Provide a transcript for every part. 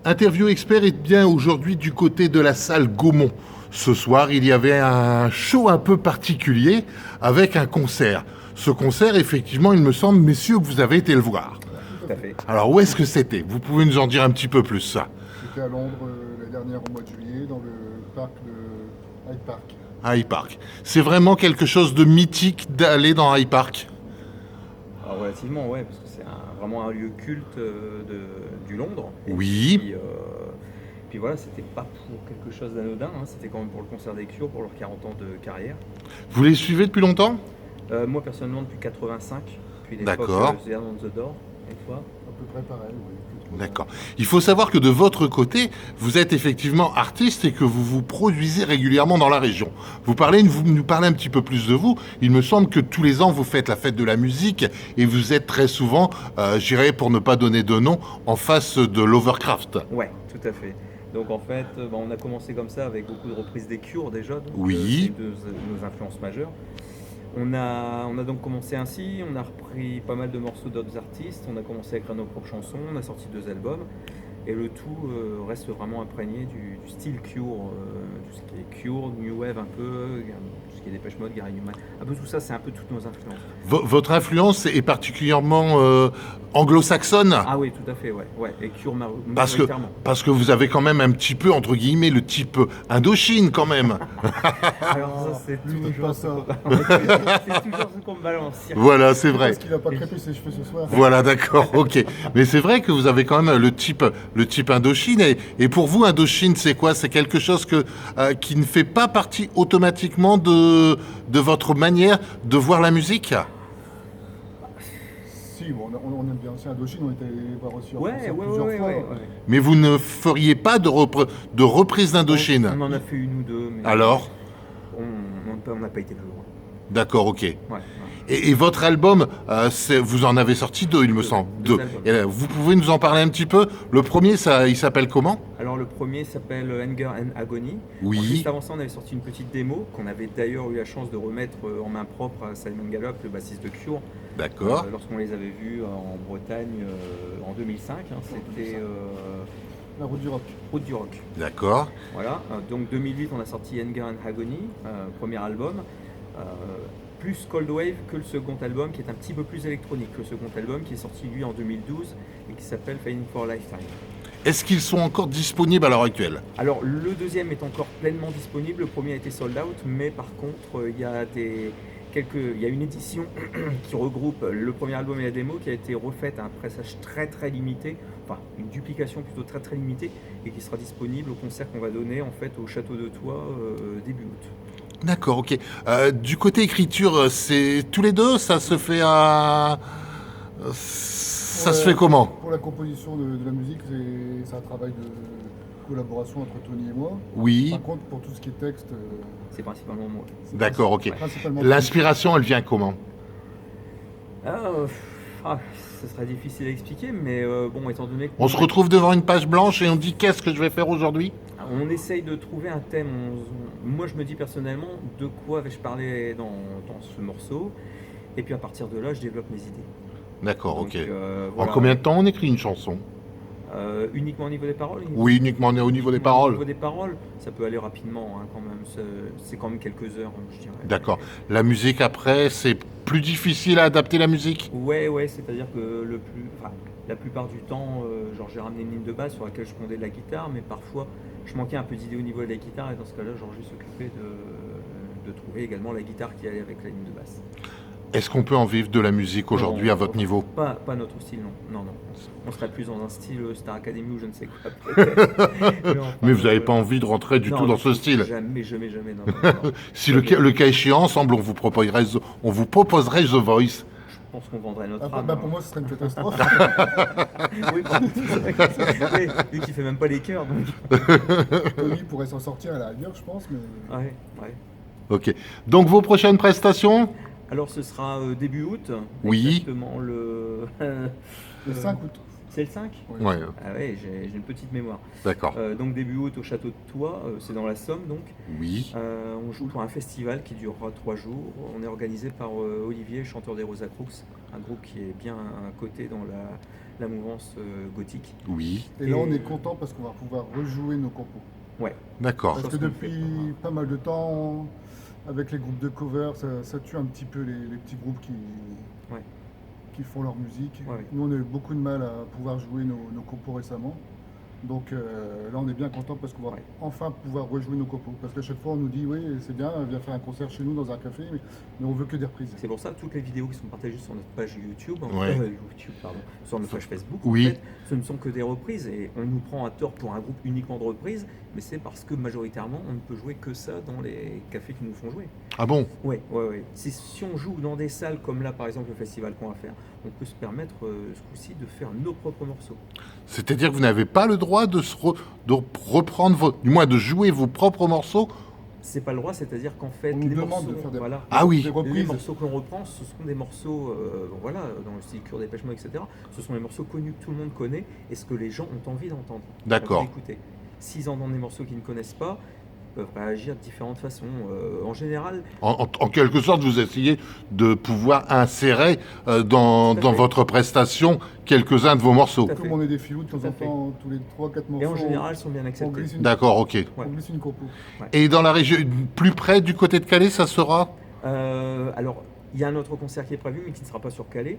Interview Expert est bien aujourd'hui du côté de la salle Gaumont. Ce soir, il y avait un show un peu particulier avec un concert. Ce concert, effectivement, il me semble, messieurs, que vous avez été le voir. Tout à fait. Alors, où est-ce que c'était? Vous pouvez nous en dire un petit peu plus, ça? C'était à Londres l'année dernière au mois de juillet dans le parc de Hyde Park. Hyde Park. C'est vraiment quelque chose de mythique d'aller dans Hyde Park? Alors, relativement, ouais, parce que c'est vraiment un lieu culte du Londres. Oui. Puis voilà, c'était pas pour quelque chose d'anodin, hein, c'était quand même pour le concert des Cure, pour leurs 40 ans de carrière. Vous les suivez depuis longtemps? Moi personnellement depuis 85, puis l'époque D'accord. The Hand on the Door, et toi? À peu près pareil, oui. D'accord. Il faut savoir que de votre côté, vous êtes effectivement artiste et que vous vous produisez régulièrement dans la région. Vous nous parlez un petit peu plus de vous. Il me semble que tous les ans, vous faites la fête de la musique et vous êtes très souvent, j'irais pour ne pas donner de nom, en face de l'Overcraft. Ouais, tout à fait. Donc en fait, on a commencé comme ça avec beaucoup de reprises des Cure déjà. Donc, Oui. c'est une de nos influences majeures. On a donc commencé ainsi, on a repris pas mal de morceaux d'autres artistes, on a commencé à écrire nos propres chansons, on a sorti 2 albums, et le tout reste vraiment imprégné du style Cure, tout ce qui est Cure, New Wave un peu, tout ce qui est Depeche Mode, Gary Numan, un peu tout ça, c'est un peu toutes nos influences. Votre influence est particulièrement anglo-saxonne? Ah oui, tout à fait, ouais, et Cure Parce majoritairement. que vous avez quand même un petit peu, entre guillemets, le type Indochine quand même. Alors ça, c'est Lui, toujours pas ce ça. c'est toujours ce qu'on me balance. Voilà, c'est vrai. Parce qu'il n'a pas crêpé ses cheveux ce soir. Voilà, d'accord, ok. Mais c'est vrai que vous avez quand même le type Indochine. Et pour vous, Indochine, c'est quoi? C'est quelque chose qui ne fait pas partie automatiquement de votre manière de voir la musique? Si, bon, on aime bien. C'est Indochine, on était allé voir aussi en Ouais, concert plusieurs fois. ouais. Mais vous ne feriez pas de reprise d'Indochine? On en a fait une ou deux, mais Alors? on n'a pas été plus loin. D'accord, ok. Ouais. Et votre album, vous en avez sorti 2, il me semble. Deux 2. albums. Et là, vous pouvez nous en parler un petit peu? Le premier, il s'appelle comment? Alors le premier s'appelle Anger and Agony. Oui. Juste avant ça, on avait sorti une petite démo qu'on avait d'ailleurs eu la chance de remettre en main propre à Simon Gallup, le bassiste de Cure, D'accord. lorsqu'on les avait vus en Bretagne en 2005. C'était La route du rock. Route du Rock. D'accord. Voilà. Donc 2008, on a sorti Anger and Agony, premier album. Plus Cold Wave que le second album qui est un petit peu plus électronique que le second album qui est sorti lui en 2012 et qui s'appelle Fading for a Lifetime. Est-ce qu'ils sont encore disponibles à l'heure actuelle? Alors le deuxième est encore pleinement disponible, le premier a été sold out, mais par contre il y a une édition qui regroupe le premier album et la démo qui a été refaite à un pressage très très limité, enfin une duplication plutôt très très limitée et qui sera disponible au concert qu'on va donner en fait au Château de Toit début août. D'accord, ok. Du côté écriture, c'est tous les deux? Ça se fait à... Ça se fait comment? Pour la composition de la musique, c'est un travail de collaboration entre Tony et moi. Oui. Par contre, pour tout ce qui est texte, C'est principalement moi. D'accord, ok. principalement... L'inspiration, elle vient comment? Ce serait difficile à expliquer, mais bon, étant donné On se retrouve devant une page blanche et on dit qu'est-ce que je vais faire aujourd'hui? on essaye de trouver un thème. Moi, je me dis personnellement de quoi vais-je parler dans ce morceau, et puis à partir de là, je développe mes idées. D'accord, Donc, ok. En voilà. combien de temps on écrit une chanson? Uniquement au niveau des paroles? Oui, uniquement au niveau des Au paroles. niveau des paroles, ça peut aller rapidement quand même. C'est quand même quelques heures, je dirais. D'accord. La musique après, c'est plus difficile à adapter la musique? Ouais, c'est-à-dire que la plupart du temps, genre j'ai ramené une ligne de basse sur laquelle je pondais de la guitare, mais parfois je manquais un peu d'idées au niveau de la guitare, et dans ce cas-là, genre je s'occupais de trouver également la guitare qui allait avec la ligne de basse. Est-ce qu'on peut en vivre de la musique aujourd'hui à votre niveau? Pas notre style, non. On serait plus dans un style Star Academy ou je ne sais quoi. peut-être. Mais vous n'avez pas envie de rentrer du tout dans ce style? Jamais, non. Si le cas échéant, ensemble, on vous proposerait The Voice. Je pense qu'on vendrait notre Ah, âme. pour moi, ce serait une catastrophe. Oui, pardon. Oui, lui qui fait même pas les chœurs. Donc. Tony pourrait s'en sortir à la rigueur, je pense, mais... Ouais. Ok. Donc vos prochaines prestations? Alors ce sera début août. Oui. Exactement le... Le 5 août. C'est le 5? Ouais, Ah ouais, j'ai une petite mémoire. d'accord. Donc début août au Château de Toit, c'est dans la Somme donc. Oui. On joue pour un festival qui durera 3 jours. On est organisé par Olivier, chanteur des Rosa Crux. un groupe qui est bien coté dans la mouvance gothique. Oui, Et là, on est content parce qu'on va pouvoir rejouer nos compos. Ouais, d'accord. Parce que Chose qu'on depuis fait pas mal de temps, avec les groupes de cover, ça tue un petit peu les petits groupes Ouais. qui font leur musique. Ouais. Nous, on a eu beaucoup de mal à pouvoir jouer nos compos récemment. Donc là, on est bien content parce qu'on va Ouais. enfin pouvoir rejouer nos compos. Parce qu'à chaque fois, on nous dit, oui, c'est bien, viens faire un concert chez nous dans un café, mais on veut que des reprises. c'est pour ça que toutes les vidéos qui sont partagées sur notre page YouTube, Ouais. sur notre page Facebook, Oui. en fait, ce ne sont que des reprises et on nous prend à tort pour un groupe uniquement de reprises, mais c'est parce que majoritairement on ne peut jouer que ça dans les cafés qui nous font jouer. Ah bon? Ouais. Si on joue dans des salles comme là par exemple le festival qu'on va faire, on peut se permettre ce coup-ci de faire nos propres morceaux. C'est-à-dire que vous n'avez pas le droit de reprendre, du moins de jouer vos propres morceaux? C'est pas le droit, c'est-à-dire qu'en fait On nous les demande morceaux, de faire des, voilà, Ah oui. des les reprises. morceaux que l'on reprend, ce sont des morceaux, voilà, dans le style Cure des Pêche-Mots, etc. Ce sont des morceaux connus que tout le monde connaît et ce que les gens ont envie d'entendre. D'accord. Envie d'écouter. S'ils entendent des morceaux qu'ils ne connaissent pas, ils peuvent réagir de différentes façons. En général, En quelque sorte, vous essayez de pouvoir insérer dans Tout à fait. votre prestation quelques-uns de vos morceaux. Tout à fait. Comme on est des filous, de temps Tout à en fait. temps, tous les 3-4 morceaux, et en général, sont bien on acceptés. glisse D'accord, ok. Ouais. on glisse une compo. Et dans la région, plus près du côté de Calais, ça sera? Alors, il y a un autre concert qui est prévu, mais qui ne sera pas sur Calais.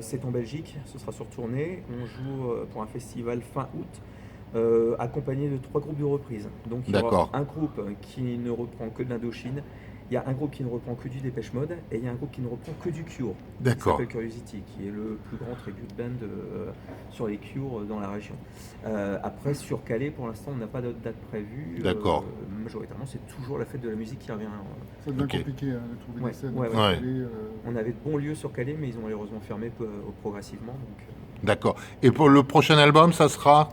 C'est en Belgique, ce sera sur tournée. On joue pour un festival fin août, accompagné de 3 groupes de reprises. Donc, il y aura D'accord. un groupe qui ne reprend que de l'Indochine, il y a un groupe qui ne reprend que du Dépêche Mode, et il y a un groupe qui ne reprend que du Cure. Qui D'accord. s'appelle Curiosity, qui est le plus grand tribute band sur les Cure dans la région. Après, sur Calais, pour l'instant, on n'a pas de date prévue. D'accord. Majoritairement, c'est toujours la fête de la musique qui revient. Ça devient Ok. compliqué hein, de trouver Ouais, des scènes. ouais, ouais. Aller, On avait de bons lieux sur Calais, mais ils ont malheureusement fermé progressivement. Donc, D'accord. Et pour le prochain album, ça sera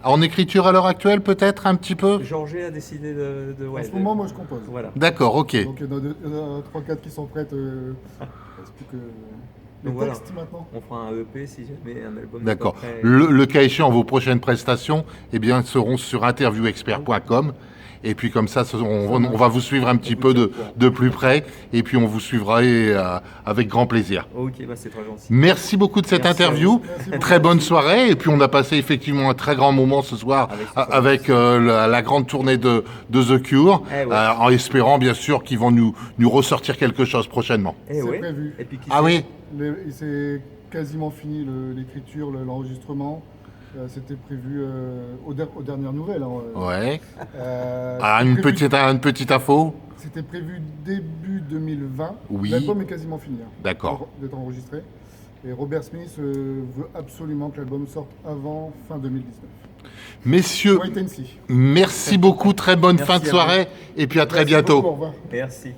en écriture à l'heure actuelle, peut-être un petit peu? Georget a décidé en ce moment, moi, je compose. Voilà. D'accord, ok. Donc, il y en a 3-4 qui sont prêtes. C'est plus que les Donc, voilà. textes maintenant. On fera un EP si jamais un album. n'est D'accord. pas prêt. Le cas échéant, vos prochaines prestations, eh bien, seront sur interviewexpert.com. Et puis comme ça, on va vous suivre un petit peu de plus près. Et puis on vous suivra avec grand plaisir. Ok, bah c'est très gentil. Merci beaucoup de cette Merci à interview. Merci beaucoup. Très bonne soirée. Et puis on a passé effectivement un très grand moment ce soir avec la grande tournée de The Cure, Eh ouais. en espérant bien sûr qu'ils vont nous ressortir quelque chose prochainement. Eh C'est ouais. prévu. Et puis qui Ah sait, oui? C'est quasiment fini l'écriture, l'enregistrement. C'était prévu aux dernières nouvelles. Hein. Ouais. C'était Une prévu- petite info. C'était prévu début 2020. Oui. L'album est quasiment fini. Hein, D'accord. d'être enregistré. Et Robert Smith veut absolument que l'album sorte avant fin 2019. Messieurs, Wait and see. merci beaucoup. Très bonne Merci fin de à soirée. Et puis à très Merci bientôt. beaucoup, au revoir. merci.